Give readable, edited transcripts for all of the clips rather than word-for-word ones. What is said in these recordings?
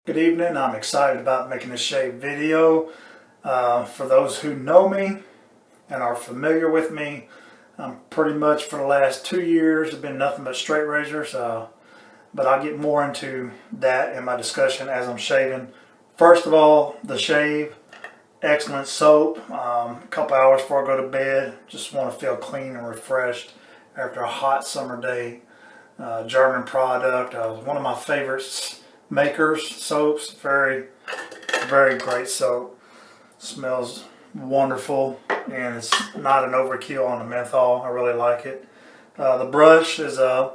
Good evening. I'm excited about making this shave video. For those who know me and are familiar with me, pretty much for the last 2 years have been nothing but straight razors. But I'll get more into that in my discussion as I'm shaving. First of all, the shave, excellent soap. A couple hours before I go to bed, just want to feel clean and refreshed after a hot summer day. German product, one of my favorites. Makers soaps, very great soap. Smells wonderful, and it's not an overkill on the menthol. I really like it. The brush is a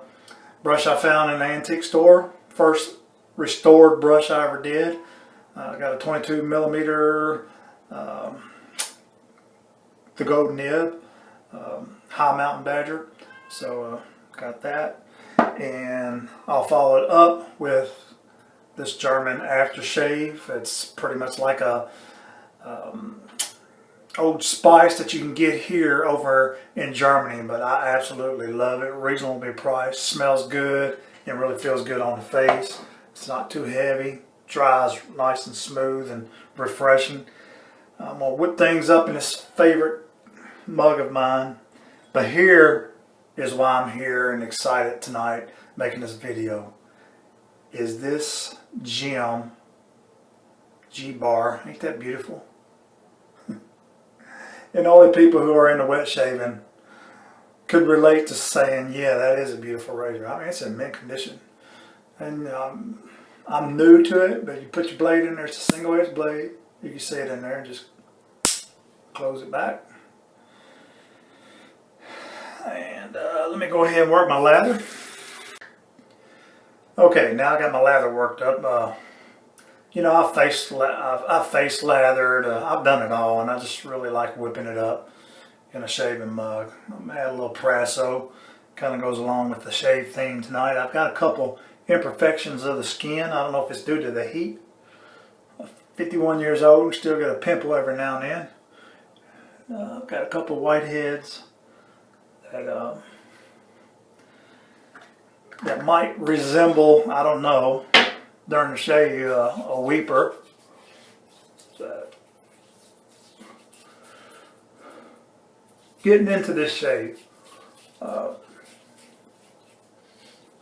brush I found in an antique store. First restored brush I ever did. I got a 22 millimeter the gold nib, high mountain badger. So got that, and I'll follow it up with this German aftershave. It's pretty much like a Old Spice that you can get here over in Germany, but I absolutely love it. Reasonably priced, smells good, and really feels good on the face. It's not too heavy, dries nice and smooth and refreshing. I'm gonna whip things up in this favorite mug of mine, but here is why I'm here and excited tonight making this video. Is this gem G-bar. Ain't that beautiful? And only people who are into wet shaving could relate to saying, yeah, that is a beautiful razor. I mean, it's in mint condition. And I'm new to it, but you put your blade in there, it's a single edge blade. You can see it in there and just close it back. And let me go ahead and work my lather. Okay, now I got my lather worked up. You know, I face lathered. I've done it all, and I just really like whipping it up in a shaving mug. I'm gonna add a little Prasso. Kind of goes along with the shave theme tonight. I've got a couple imperfections of the skin. I don't know if it's due to the heat. I'm 51 years old, still got a pimple every now and then. I've got a couple whiteheads that might resemble, I don't know, during the shave, a weeper. So, getting into this shave, I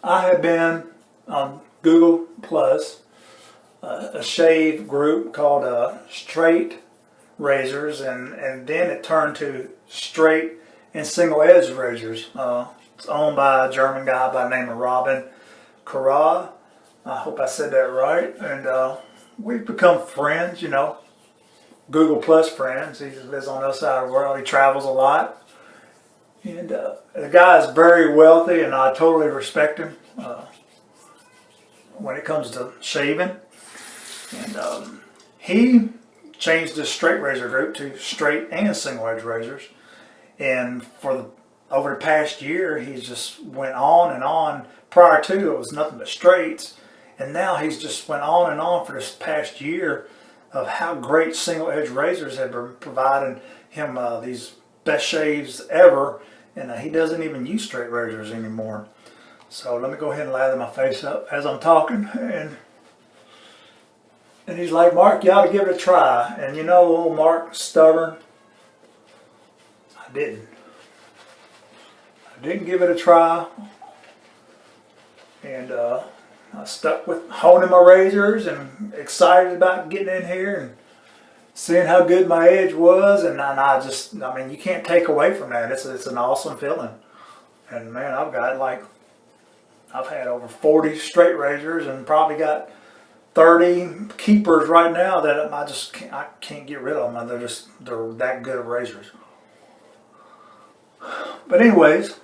have been on Google Plus, a shave group called Straight Razors, and then it turned to Straight and Single Edge Razors. It's owned by a German guy by the name of Robin Kara. I hope I said that right. And we've become friends, you know, Google Plus friends. He lives on the other side of the world. He travels a lot. And the guy is very wealthy, and I totally respect him when it comes to shaving. And he changed his straight razor group to straight and single edge razors. And over the past year, he's just went on and on. Prior to it was nothing but straights, and now he's just went on and on for this past year of how great single edge razors have been providing him these best shaves ever, and he doesn't even use straight razors anymore. So let me go ahead and lather my face up as I'm talking, and he's like, Mark, you ought to give it a try. And you know, old Mark, stubborn, I didn't give it a try, and I stuck with honing my razors and excited about getting in here and seeing how good my edge was. And I mean, you can't take away from that. It's an awesome feeling. And man, I've had over 40 straight razors and probably got 30 keepers right now that I can't get rid of them. They're that good of razors. But anyways,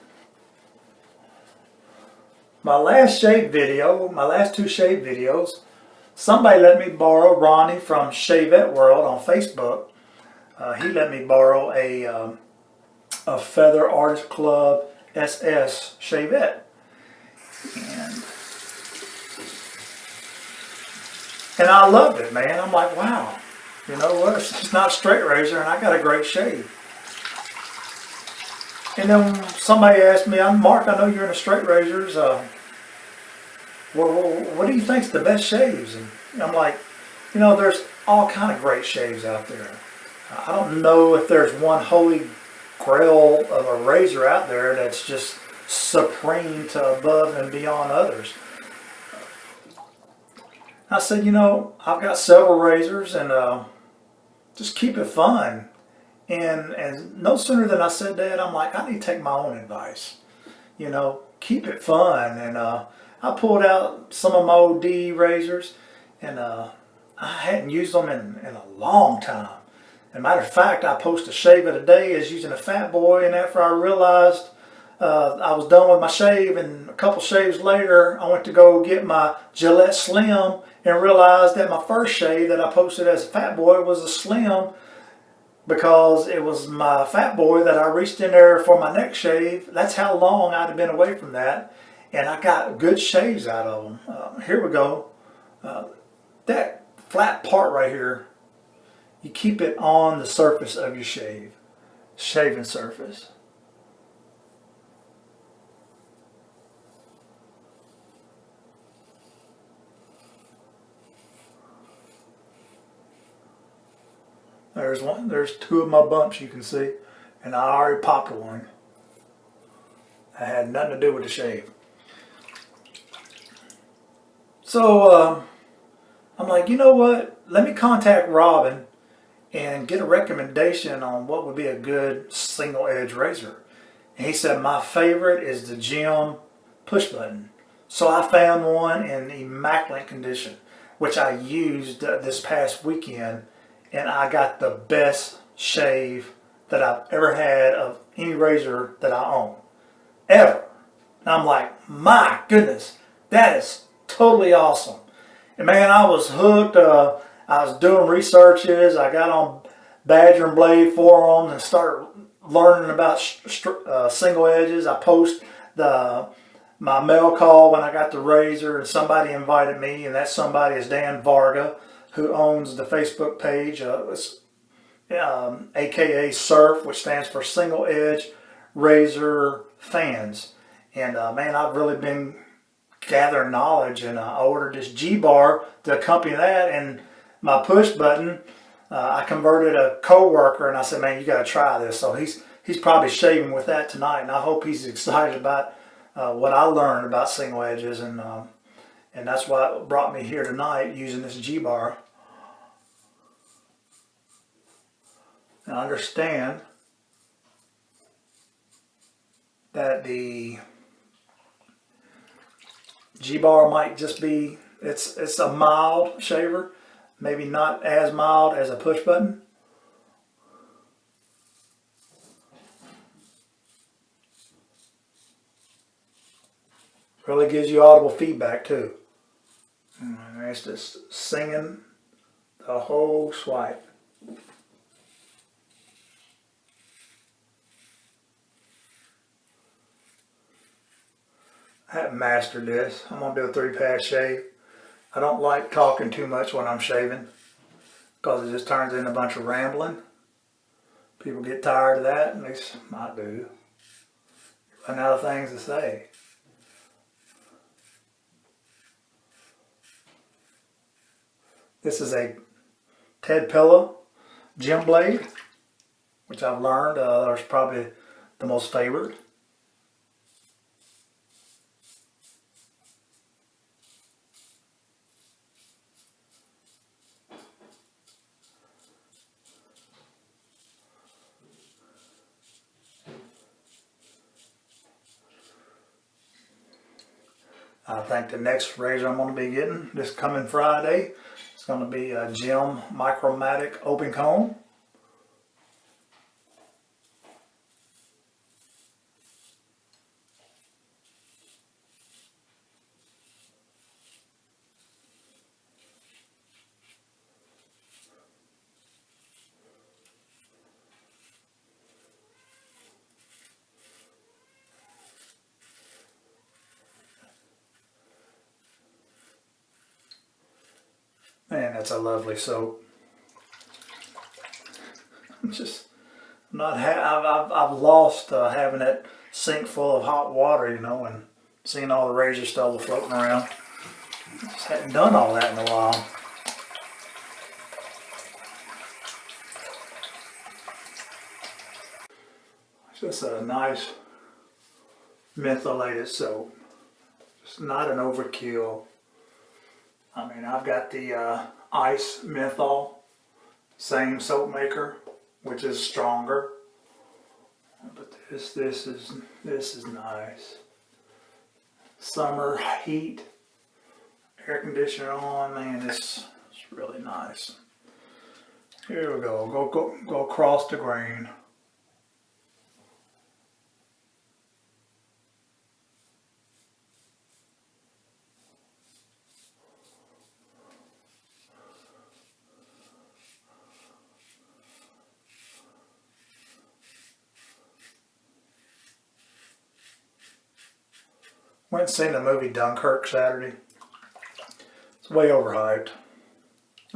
my last two shave videos, somebody let me borrow, Ronnie from Shavette World on Facebook. He let me borrow a Feather Artist Club SS Shavette. And I loved it, man. I'm like, wow, you know what? It's not a straight razor, and I got a great shave. And then somebody asked me, Mark, I know you're into straight razors. Well, what do you think's the best shaves? And I'm like, you know, there's all kind of great shaves out there. I don't know if there's one holy grail of a razor out there that's just supreme to above and beyond others. I said, you know, I've got several razors, and just keep it fun. And no sooner than I said that, I'm like, I need to take my own advice. You know, keep it fun. And I pulled out some of my OD razors, and I hadn't used them in a long time. As a matter of fact, I post a shave of the day as using a Fat Boy, and after I realized I was done with my shave, and a couple shaves later, I went to go get my Gillette Slim and realized that my first shave that I posted as a Fat Boy was a Slim, because it was my Fat Boy that I reached in there for my next shave. That's how long I'd have been away from that, and I got good shaves out of them. Here we go. That flat part right here, you keep it on the surface of your shaving surface. There's one. There's two of my bumps you can see, and I already popped one. That had nothing to do with the shave. So I'm like, you know what? Let me contact Robin and get a recommendation on what would be a good single edge razor. And he said my favorite is the Gem push button. So I found one in immaculate condition, which I used this past weekend, and I got the best shave that I've ever had of any razor that I own, ever. And I'm like, my goodness, that is totally awesome. And man, I was hooked. I was doing researches. I got on Badger and Blade forums and started learning about single edges. I post my mail call when I got the razor, and somebody invited me, and that somebody is Dan Varga, who owns the Facebook page, aka Surf, which stands for Single Edge Razor Fans. And man, I've really been gathering knowledge, and I ordered this G-bar to accompany that, and my push button. I converted a co-worker, and I said, man, you got to try this. So he's probably shaving with that tonight, and I hope he's excited about what I learned about single edges, and that's what brought me here tonight using this G-bar. And I understand that the G-bar might just be, it's a mild shaver, maybe not as mild as a push button. Really gives you audible feedback too. And it's just singing the whole swipe. I haven't mastered this. I'm going to do a 3-pass shave. I don't like talking too much when I'm shaving, because it just turns into a bunch of rambling. People get tired of that, and they might do. Run out of things to say. This is a Ted Pillow Gem blade, which I've learned is probably the most favored. I think the next razor I'm going to be getting this coming Friday, it's going to be a Gem Micromatic Open Comb. Man, that's a lovely soap. I've lost having that sink full of hot water, you know, and seeing all the razor stubble floating around. Just hadn't done all that in a while. Just a nice mentholated soap. It's not an overkill. I mean, I've got the ice menthol, same soap maker, which is stronger. But this is nice. Summer heat, air conditioner on, man, it's really nice. Here we go. Go across the grain. Went and seen the movie Dunkirk Saturday. It's way overhyped.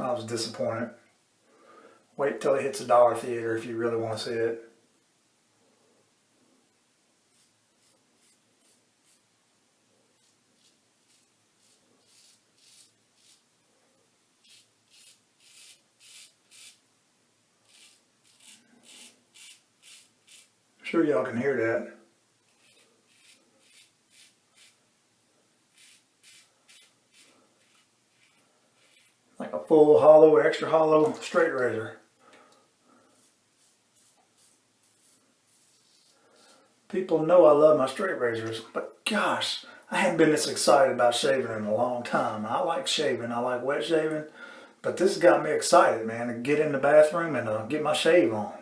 I was disappointed. Wait till it hits a dollar theater if you really want to see it. I'm sure y'all can hear that. Like a full hollow, extra hollow straight razor. People know I love my straight razors, but gosh, I haven't been this excited about shaving in a long time. I like shaving, I like wet shaving, but this got me excited, man, to get in the bathroom and get my shave on.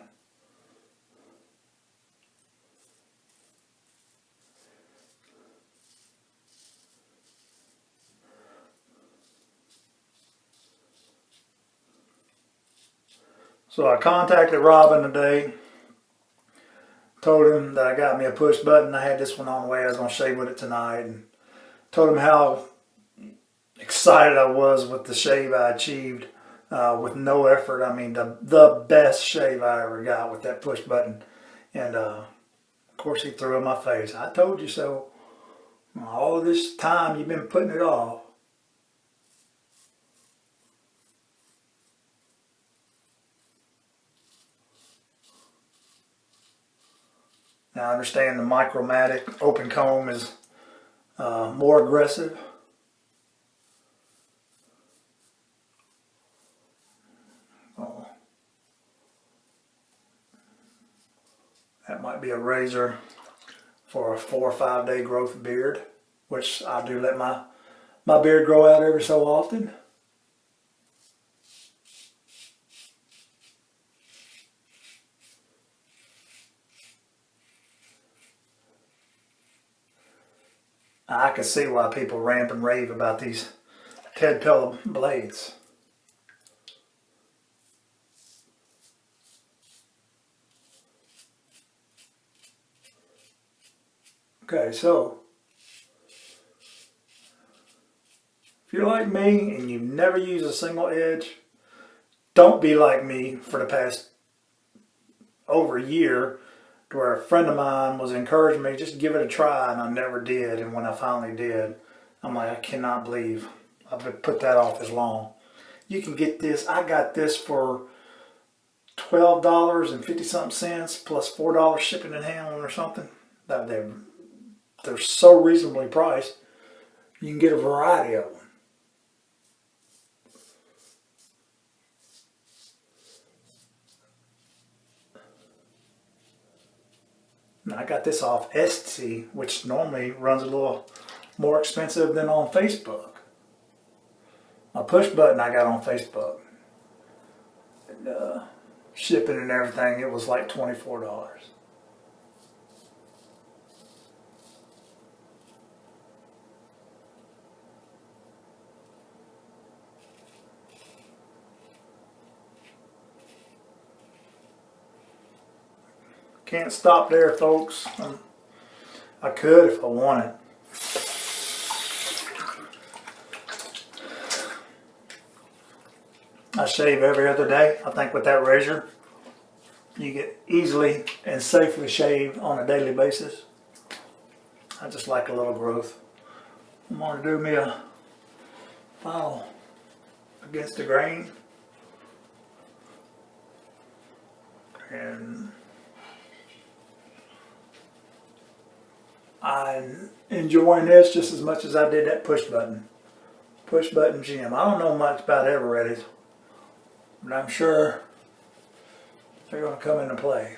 So I contacted Robin today, told him that I got me a push button. I had this one on the way. I was going to shave with it tonight, and told him how excited I was with the shave I achieved with no effort. I mean, the best shave I ever got with that push button. And of course he threw in my face. I told you so. All of this time you've been putting it off. Now I understand the Micromatic open comb is more aggressive. Oh. That might be a razor for a 4 or 5 day growth beard, which I do let my beard grow out every so often. I can see why people rant and rave about these Ted Pella blades. Okay, so if you're like me and you never use a single edge, don't be like me for the past over a year, to where a friend of mine was encouraging me, just give it a try, and I never did. And when I finally did, I'm like, I cannot believe I've put that off as long. You can get this. I got this for $12.50 plus $4 shipping and handling or something. They're so reasonably priced. You can get a variety of them. Now I got this off Etsy, which normally runs a little more expensive than on Facebook. My push button I got on Facebook. And shipping and everything, it was like $24. Can't stop there, folks. I could if I wanted. I shave every other day. I think with that razor, you get easily and safely shaved on a daily basis. I just like a little growth. I'm going to do me a file against the grain. And I'm enjoying this just as much as I did that push button. Push button gym. I don't know much about ever readies, but I'm sure they're going to come into play.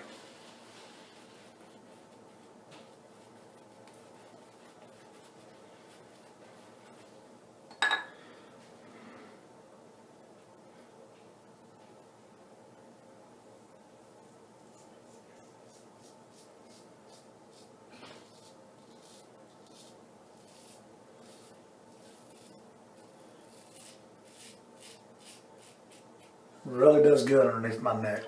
Really does good underneath my neck,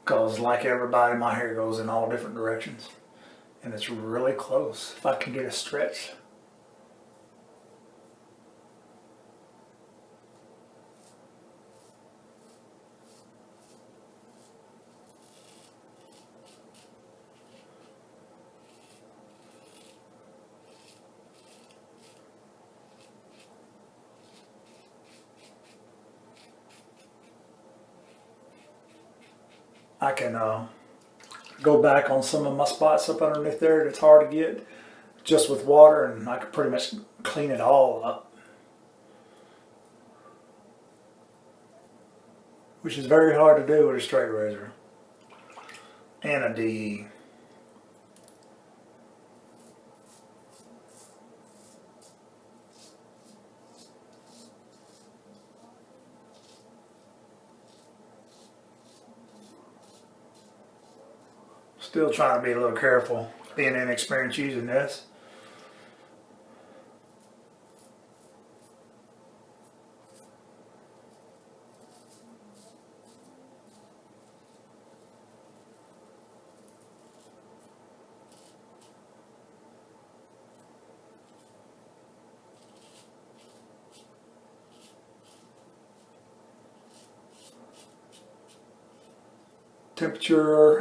because like everybody, my hair goes in all different directions, and it's really close. If I can get a stretch. I can go back on some of my spots up underneath there that's hard to get just with water, and I can pretty much clean it all up, which is very hard to do with a straight razor and a DE. Still trying to be a little careful, being inexperienced using this.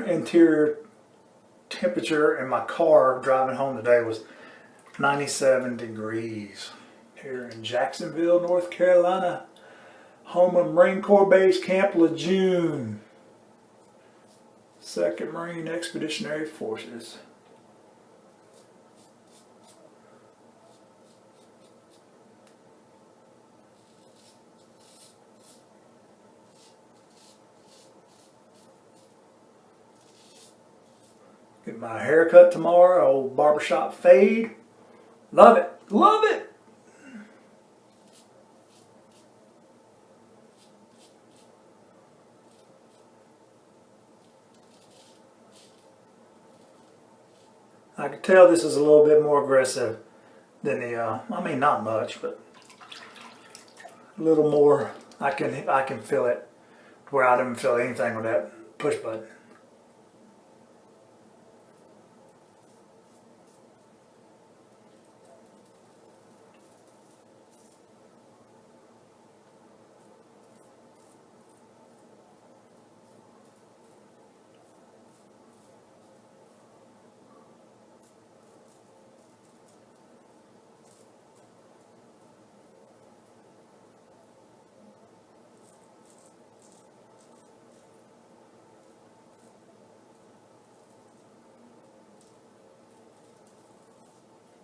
Interior temperature in my car driving home today was 97 degrees here in Jacksonville, North Carolina, home of Marine Corps Base Camp Lejeune, 2nd Marine Expeditionary Forces. Get my haircut tomorrow, old barbershop fade. Love it, love it. I can tell this is a little bit more aggressive than the, I mean not much, but a little more. I can feel it where I didn't feel anything with that push button.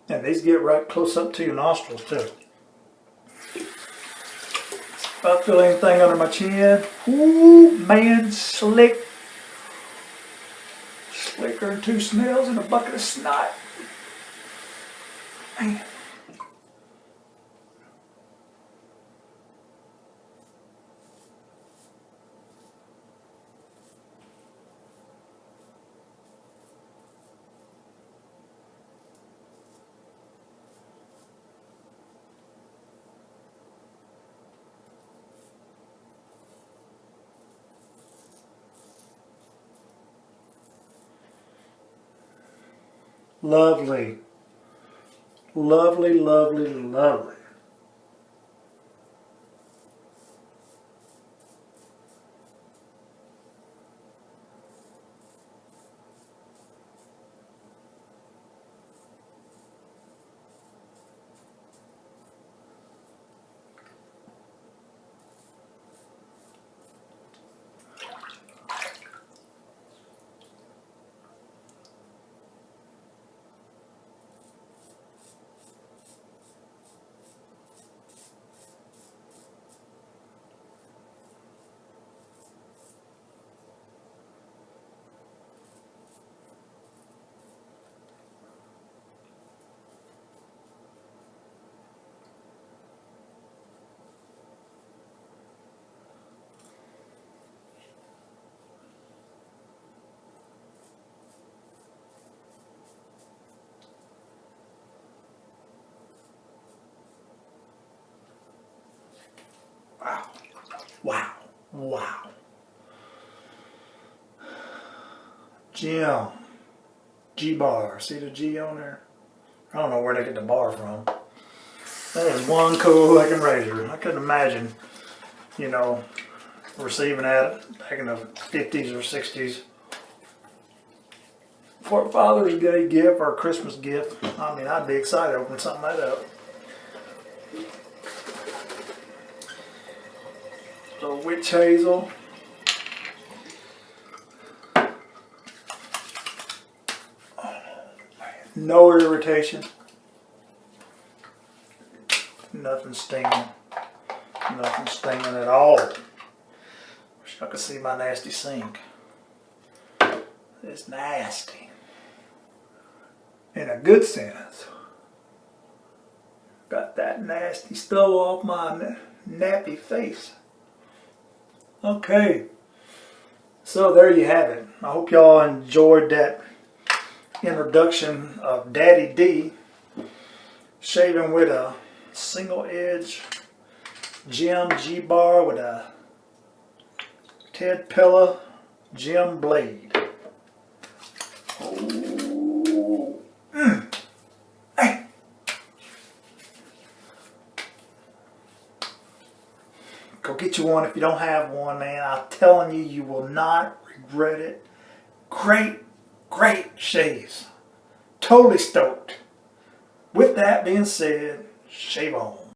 And these get right close up to your nostrils too. If I feel anything under my chin, ooh man, slick. Slicker than 2 snails in a bucket of snot. Man. Lovely. Lovely, lovely, lovely. Wow. Jim. G-bar. See the G on there? I don't know where they get the bar from. That is one cool looking razor. I couldn't imagine, you know, receiving that back in the 50s or 60s for a Father's Day gift or a Christmas gift. I mean, I'd be excited to open something like that up. So witch hazel. No irritation. Nothing stinging. Nothing stinging at all. Wish y'all could see my nasty sink. It's nasty. In a good sense. Got that nasty stuff off my nappy face. Okay. So there you have it. I hope y'all enjoyed that introduction of Daddy D shaving with a single edge Jim G-bar with a Ted Pilla Jim blade. Oh. Hey. Go get you one if you don't have one, man. I'm telling you, you will not regret it. Great shaves. Totally stoked. With that being said, shave on.